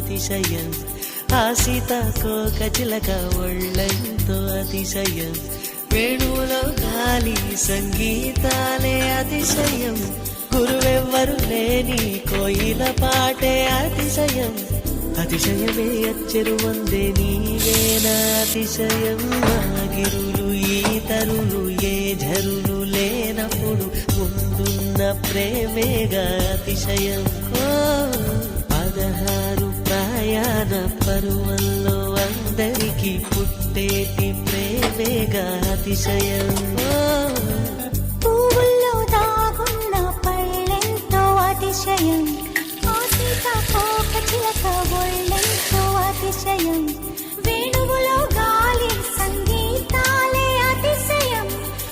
అతిశయం, ఆ సీతాకోక చిలక ఒళ్ళంతో అతిశయం, వేణువులో గాలి సంగీతాలే అతిశయం, గురువెవ్వరు లేని కోయిల పాటే అతిశయం, అతిశయమే అచ్చెరు వందే నీవేనా అతిశయం, గిరులు ఈ తరులు ఏ ఝరులు లేనప్పుడు ముందున్న ప్రేమేగా అతిశయం. 16 ప్రయాణ పరువల్లో అందరికీ పుట్టేటి ప్రేమేగా అతిశయం.